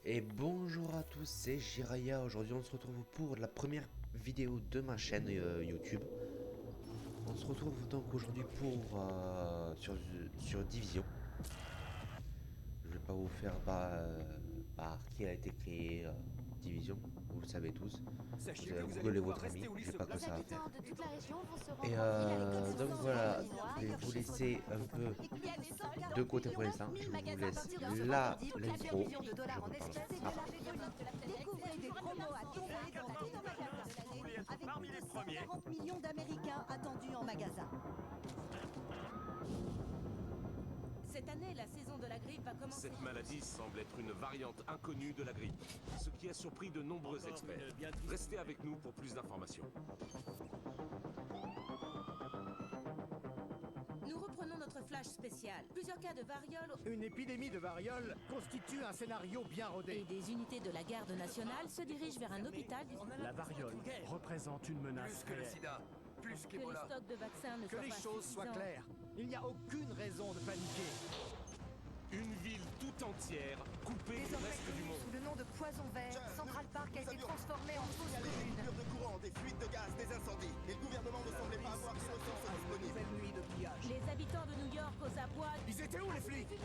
Et bonjour à tous, c'est Jiraya. Aujourd'hui, on se retrouve pour la première vidéo de ma chaîne YouTube. On se retrouve donc aujourd'hui pour sur Division. Je vais pas vous faire par qui a été créé Division, vous le savez tous. Vous Sachez que avez vous allez googlé pouvoir votre rester ami, au lit j'ai pas que Les ça à habitants faire. de toute la région vont se Et rendre en ville à l'école donc secondaire voilà, chinois je vais de vous chez laisser un peu Il y a des 140 de côté millions, pour l'instant. 9 Je 000 vous magasins laisse partout dans ce la vendredi, plusieurs l'intro. millions de Je dollars en reparle espèces et de après. la folie. Découvrez des promos à tomber dans tous nos magasins de l'année avec parmi plus les de premiers. 140 millions d'Américains attendus en magasin. Cette année, la saison de la grippe va commencer. Cette maladie semble être une variante inconnue de la grippe, ce qui a surpris de nombreux experts. Restez avec nous pour plus d'informations. Nous reprenons notre flash spécial. Plusieurs cas de variole Une épidémie de variole constitue un scénario bien et rodé. des unités de la garde nationale se dirigent vers un hôpital du... La variole représente une menace réelle. Plus Que les stocks de vaccins ne Que soient les pas choses soient suffisants. claires. Il n'y a aucune raison de paniquer. Une ville tout entière coupée du Désormais reste du connue monde. sous le nom de Poison Vert, Central Park a été transformé en fausse Il y a des commune. coupures de courant, des fuites de gaz, des incendies. Et le gouvernement ne semblait pas avoir de ressources disponibles. nuit de pillage. Les habitants de New York aux abois... Ils étaient où les flics?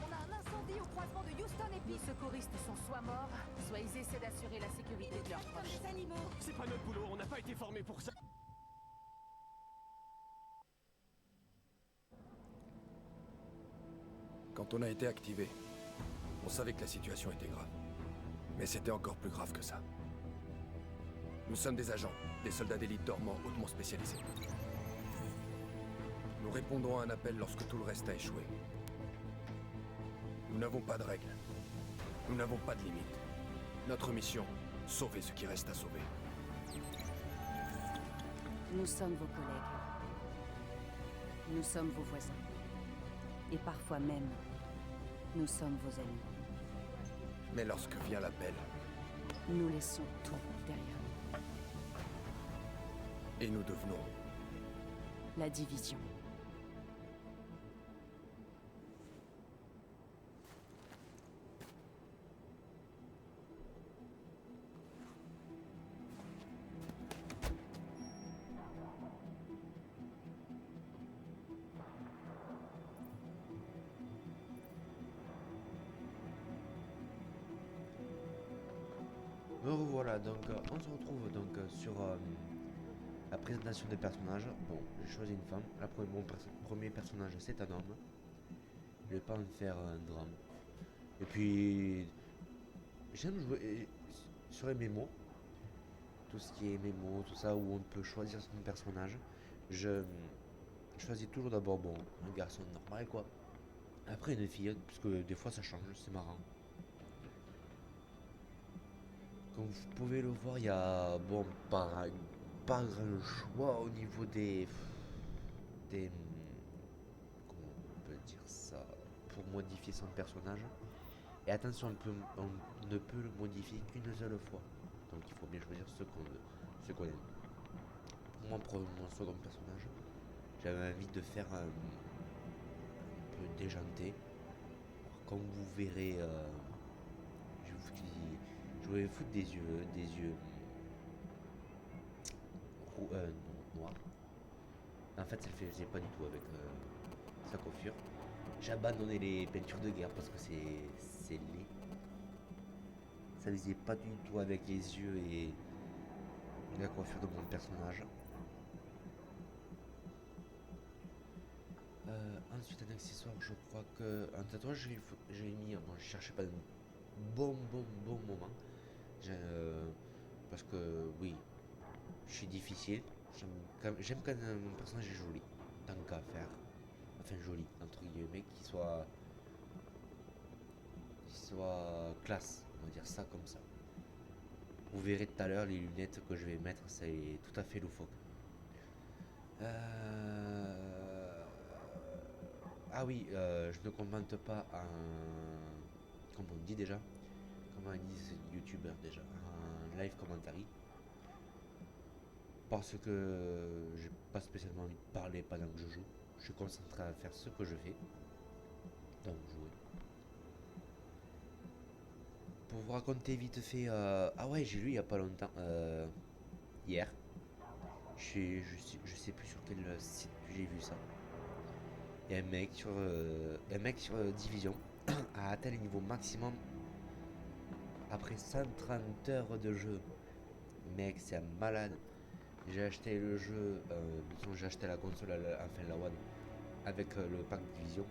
On a un incendie au croisement de Houston et Nos puis secouristes sont soit morts, soit ils essaient d'assurer la sécurité de leurs comme proches. des animaux. C'est pas notre boulot, on n'a pas été formés pour ça. Quand on a été activé, on savait que la situation était grave. Mais c'était encore plus grave que ça. Nous sommes des agents, des soldats d'élite dormants hautement spécialisés. Nous répondons à un appel lorsque tout le reste a échoué. Nous n'avons pas de règles. Nous n'avons pas de limites. Notre mission, sauver ce qui reste à sauver. Nous sommes vos collègues. Nous sommes vos voisins. Et parfois même, nous sommes vos amis. Mais lorsque vient l'appel, Nous laissons tout derrière nous. et nous devenons La division. Me revoilà, donc on se retrouve donc sur la présentation des personnages. Bon, j'ai choisi une femme. Mon premier personnage, c'est un homme. Je vais pas en faire un drame. Et puis, j'aime jouer sur les mémos. Tout ce qui est mémos, tout ça, où on peut choisir son personnage. Je choisis toujours d'abord, bon, un garçon normal, quoi. Après, une fille, puisque des fois ça change, c'est marrant. Comme vous pouvez le voir, il y a bon pas grand choix au niveau des comment on peut dire ça pour modifier son personnage. Et attention, on ne peut le modifier qu'une seule fois. Donc il faut bien choisir ce qu'on aime. Pour moi, pour mon second personnage, j'avais envie de faire un peu déjanté. Alors, comme vous verrez, je vais foutre des yeux noirs. En fait, ça le faisait pas du tout avec sa coiffure. J'ai abandonné les peintures de guerre parce que c'est laid. Ça ne faisait pas du tout avec les yeux et la coiffure de mon personnage. Ensuite, un accessoire, je crois que un tatouage, j'ai mis. Bon, je cherchais pas un bon moment. Parce que oui, je suis difficile. J'aime quand mon personnage est joli, tant qu'à faire. Enfin joli, entre guillemets, qu'il soit classe, on va dire ça comme ça. Vous verrez tout à l'heure les lunettes que je vais mettre, c'est tout à fait loufoque. Ah oui, je ne commente pas un... Comment on dit déjà? Comment ils disent youtubeur déjà? Un live commentary. Parce que j'ai pas spécialement envie de parler pendant que je joue. Je suis concentré à faire ce que je fais. Donc jouer. pour vous raconter vite fait, ah ouais, j'ai lu il y a pas longtemps, hier. Je sais plus sur quel site j'ai vu ça. Il y a un mec sur Division a atteint le niveau maximum après 130 heures de jeu. Mec, c'est un malade. J'ai acheté le jeu, j'ai acheté la console, enfin la One, avec le pack Division.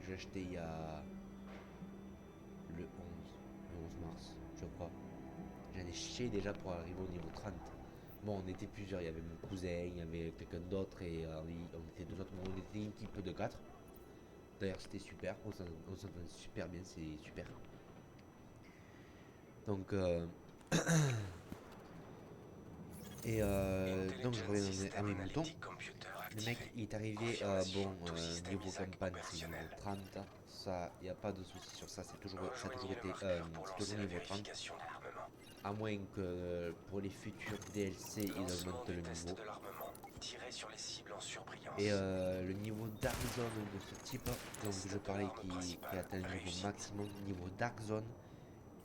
J'ai acheté il y a le 11 mars, je crois. J'en ai chié déjà pour arriver au niveau 30. Bon, on était plusieurs, il y avait mon cousin, il y avait quelqu'un d'autre et on était deux autres. On était une équipe de 4. D'ailleurs, c'était super, on s'entend super bien, c'est super. Donc, donc je reviens à mes moutons. Le mec il est arrivé, niveau campagne c'est niveau 30. Ça, il n'y a pas de souci sur ça, ça a toujours été niveau 30. À moins que pour les futurs DLC ils augmentent le niveau. Et le niveau Dark Zone de ce type, dont je parlais qui atteint le niveau maximum, niveau Dark Zone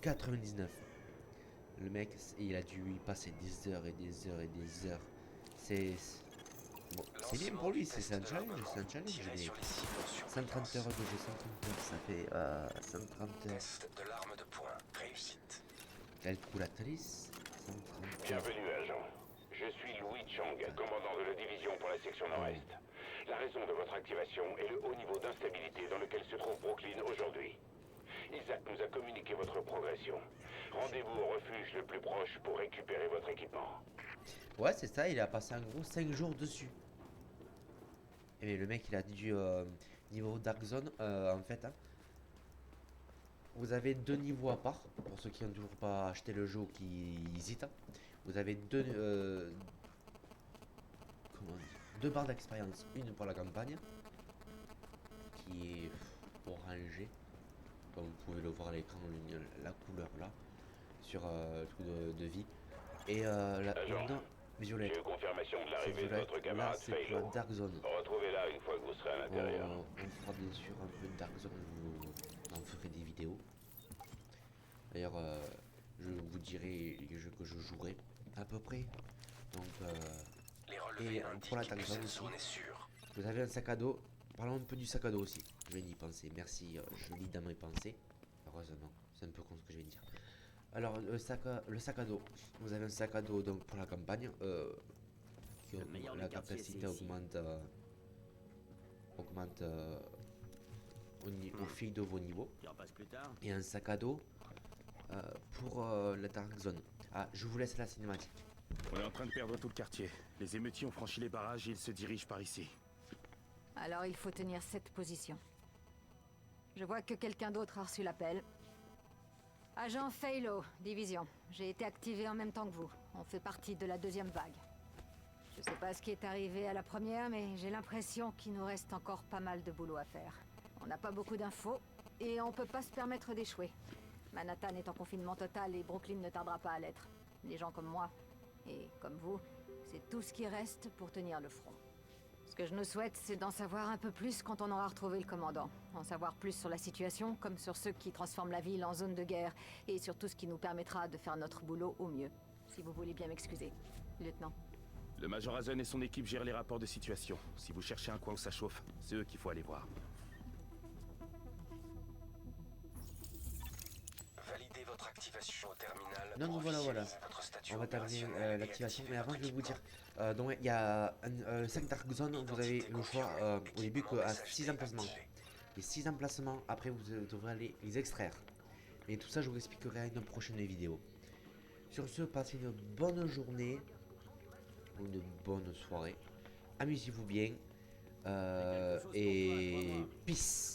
99. Le mec il a dû y passer des heures et des heures et des heures. Bon, c'est bien pour lui, c'est un challenge, mais 130 heures de jeu, 130 heures, ça fait 130 heures. De l'arme de poing, réussite. Calculatrice, 130 heures. Bienvenue, agent. Je suis Louis Chang, commandant de la division pour la section nord-est. La raison de votre activation est le haut niveau d'instabilité dans lequel se trouve Brooklyn aujourd'hui. Isaac nous a communiqué votre progression. Rendez-vous au refuge le plus proche pour récupérer votre équipement. Ouais, c'est ça, il a passé un gros 5 jours dessus. Et mais le mec, il a dû niveau Dark Zone, en fait. Hein, vous avez deux niveaux à part, pour ceux qui n'ont toujours pas acheté le jeu ou qui hésitent. Vous avez deux barres d'expérience. Une pour la campagne, qui est orangée. Comme vous pouvez le voir à l'écran, la couleur là, sur le truc de vie. Et violette. J'ai eu confirmation de l'arrivée de votre Là, camarade c'est pour la Faylo. Dark Zone. Retrouvez-la une fois que vous serez à l'intérieur. On fera bien sûr un peu de Dark Zone, on en ferai des vidéos. D'ailleurs, je vous dirai les jeux que je jouerai à peu près. Donc, et pour la Dark Zone aussi, vous avez un sac à dos. Parlons un peu du sac à dos aussi. Je vais y penser. Merci, je lis dans mes pensées. Heureusement, c'est un peu con ce que je vais dire. Alors, le sac à dos. Vous avez un sac à dos donc pour la campagne. Qui la capacité augmente au fil de vos niveaux. Et un sac à dos pour la Dark Zone. Ah, je vous laisse la cinématique. On est en train de perdre tout le quartier. Les émeutiers ont franchi les barrages et ils se dirigent par ici. Alors il faut tenir cette position. Je vois que quelqu'un d'autre a reçu l'appel. Agent Faylo, division. J'ai été activé en même temps que vous. On fait partie de la deuxième vague. Je sais pas ce qui est arrivé à la première, mais j'ai l'impression qu'il nous reste encore pas mal de boulot à faire. On n'a pas beaucoup d'infos, et on peut pas se permettre d'échouer. Manhattan est en confinement total et Brooklyn ne tardera pas à l'être. Les gens comme moi, et comme vous, c'est tout ce qui reste pour tenir le front. Ce que je nous souhaite, c'est d'en savoir un peu plus quand on aura retrouvé le commandant. En savoir plus sur la situation, comme sur ceux qui transforment la ville en zone de guerre, et sur tout ce qui nous permettra de faire notre boulot au mieux. Si vous voulez bien m'excuser, lieutenant. Le Major Hazen et son équipe gèrent les rapports de situation. Si vous cherchez un coin où ça chauffe, c'est eux qu'il faut aller voir. Validez votre activation au terminal. Donc voilà. On va terminer l'activation, mais avant je vais vous dire, donc il y a 5 Dark Zone, vous avez le choix au début qu'à 6 emplacements. Les 6 emplacements, après vous devrez aller les extraire. Et tout ça je vous expliquerai à une prochaine vidéo. Sur ce, passez une bonne journée, ou une bonne soirée. Amusez-vous bien, et peace.